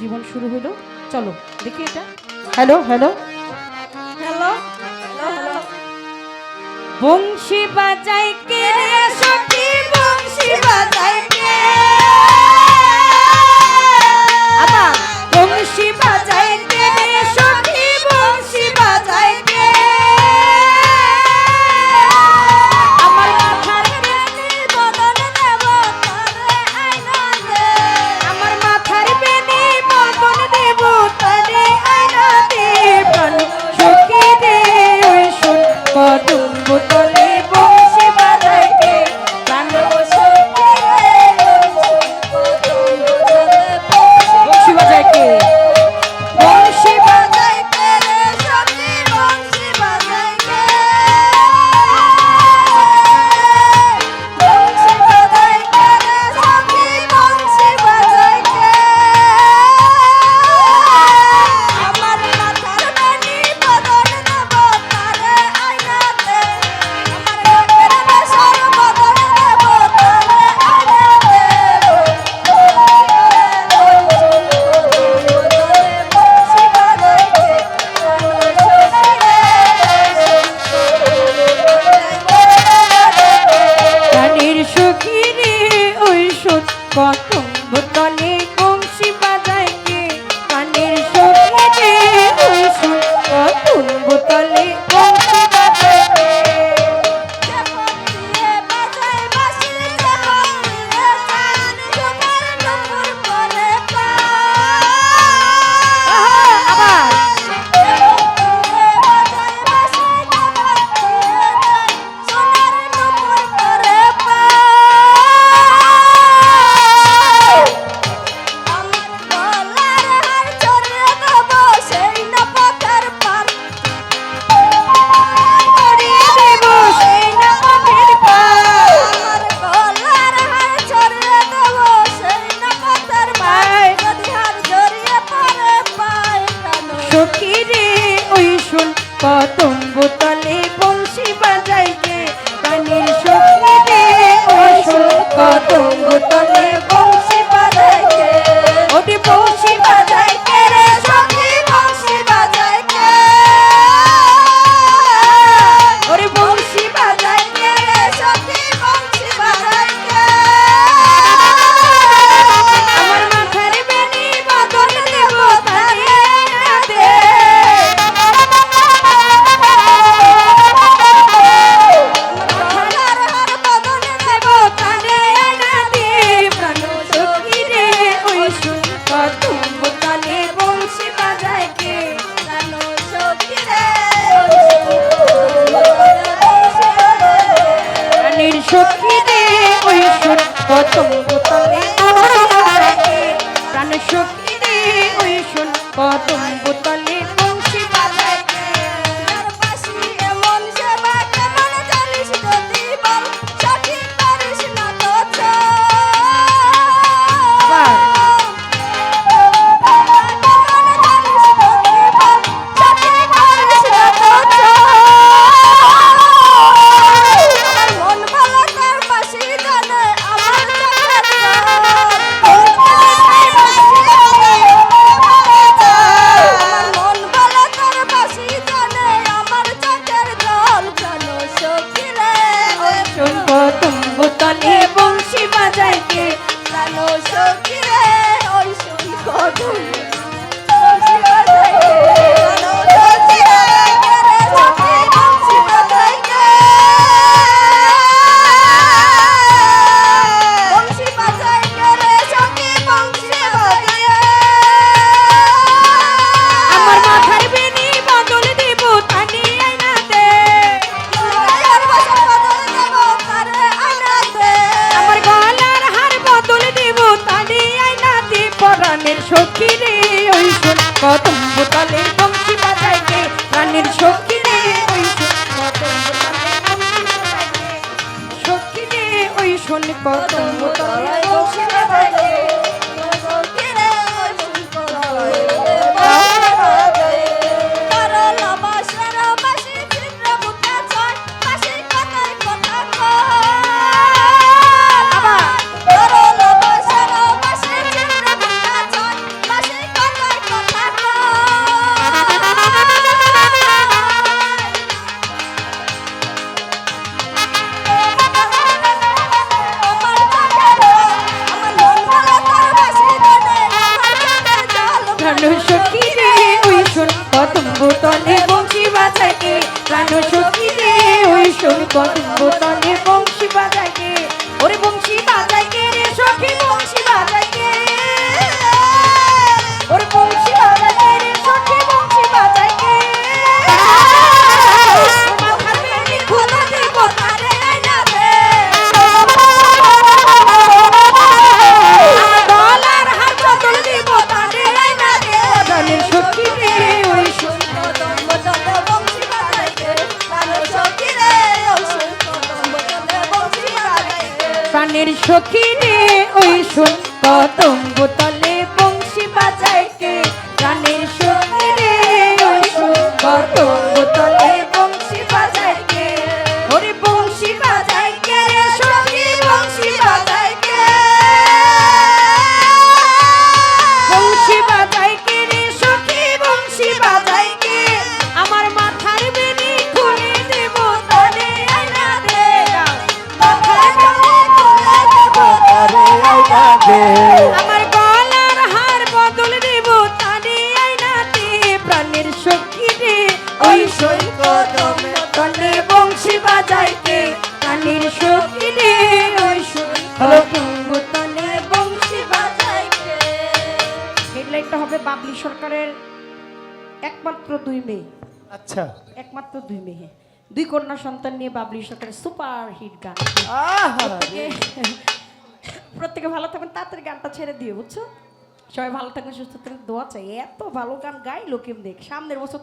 জীবন শুরু হলো। চলো দেখি এটা। Hello hello hello hello. বংশী বাজাই কে রে সখী, বংশী বাজাই কে, আবার বংশী বাজাই কে রে সখী, বংশী বাজাই কে, আমার মাথার বেনি বদন দেব তারে আইনা দে, আমার মাথার বেনি বদন দেব তারে আইনা দে, প্রাণ সখী রে ওই শুন কদম বোতলে বংশী বাজাই কে, প্রাণ সখী রে বংশী বাজাই কে, বংশী বাজাই কে রে সখী, বংশী বাজাই কে, বংশী বাজাই কে রে সখী, বংশী বাজাই কে, আমার মাথার বেনি বদন দেব তারে আইনা দে, আমার লোকের বেশর বদন দেব তারে আইনা দে, বংশী বাজাই কে, প্রাণের সখী রে ওই সুত কদম বোতলে বংশী বাজাই কে, প্রাণের সখী রে ওই সুত কদম বোতলে বংশী বাজাই কে, যখন দিয়ে বাজাই বাঁশি, যখন দিয়ে চান সোনার নূপুর পরে পা, আবার যখন দিয়ে বাজাই বাঁশি, যখন দিয়ে চান সোনার নূপুর পরে পা, আমার গলার হার চড়িয়ে দেব সেই না পথের পার, চড়িয়ে দেব সেই না পথের পার, আমার গলার হার চড়িয়ে দেব সেই না পথের পার, যদি হার জড়িয়ে পরে পায় কেন সখী রে ওই শুন কদম বোতলে বংশী বাজাই কে, প্রাণের সখী রে ওই শুন কদম বোতলে বংশী বাজাই কে, ওটি বংশী বাজাই কে রে সখী, বংশী বাজাই কে, ওরে বংশী বাজাই কে রে সখী, বংশী বাজাই কে, আমার মাথার বেনি বদন দেব তারে আইনা দে, আমার হার বদন দেব তারে আইনা দে, প্রাণ সখী রে ওই শুন কদম বোতলে বংশী বাজাই কে, প্রাণ সখী রে প্রাণের সখী রে ওই শুন কদম বোতলে বংশী বাজাই কে, প্রাণ সখী রে ওই শুন কদম বোতলে বংশী বাজাই কে, আর বাঁশি এমন সেবা কেমন জানিস যদি বল, সখী করিস না তো মন ভালো তার বাঁশি জানে আমার মন ভালো তার বাঁশি জানে আমার চোখের জল, কেন সখী রে ওই শুন কদম বোতলে বংশী বাজাই কে, কেন সখী রে ওই শুন কদম বংশী বাজাই কে, কেন সখী রে রে সখী বংশী বাজাই কে, বংশী বাজাই কে রে সখী, বংশী বাজাই কে, আমার মাথার বেনি বদল দেব তারে আইনা দে, আমার বসর বদল দেব তারে আইনা দে, আমার গলার হার বদল দেব তারে আইনা দে, পরাণের সখী রে ওই শুন কদম বোতলে বংশী বাজাই কে, প্রাণের সখী রে ওই শুন কদম বোতলে বংশী বাজাই কে, সখী রে ওই শুন কদম বোতলে বংশী বাজাই কে, সখী রে ওই শুন কদম বোতলে বংশী বাজাই কে, করল বাঁশের বাঁশি ছিদ্র বুকে ছয়, বাঁশি কথায় কথা কয়, আবার করল বাঁশের বাঁশি ছিদ্র বুকে ছয়, বাঁশি শুন কদম্ব তলে বংশী বাজায় কে ওরে বংশী বাজায় কে রে সখী বংশী বাজায় কে ওরে বংশী বাজায় কে রে সখী বংশী বাজায় কে মাথার বেনি খুলে দেব তারে আইনা দে গলার হার বদল দেব তারে আইনা দে প্রাণের সখী রে ওই শুন কদম্ব তলে বংশী বাজায় কে প্রাণের সখী রে ওই শুন কদম্ব তলে বংশী বাজায় কে প্রাণের সখী রে ওই শুন কদম্ব তলে বংশী বাজায় কে প্রাণের সখী রে ওই শুন কদম্ব তলে বংশী বাজায় কে ওরে বংশী বাজায় কে রে সখী বংশী বাজায় কে বংশী বাজায় কে রে সখী বংশী বাজায় কে আমার মাথার বেনি খুলে দেব তারে আইনা দে মাথার বেনি খুলে দেব আরে আইনা দে আমার গলার হার বদল দেব তারে আইনা দে প্রাণের সখী রে ওই সই কদম তলে বংশী বাজায় কে প্রাণের সখী রে ওই সই কদম তলে বংশী বাজায় কে হেডলাইনটা হবে বাবলি সরকারের একমাত্র 2 মেয়ে আচ্ছা একমাত্র 2 মেয়ে 2 কন্যা সন্তান নিয়ে বাবলি সরকারের সুপার হিট গান আহা প্রত্যেকে ভালো থাকবেন তাড়াতাড়ি গানটা ছেড়ে দিও বুঝছো সবাই ভালো থাকবেন সুস্থ থাকবেন দোয়া চাই এত ভালো গান গাইলো কেমন দেখ সামনের বছর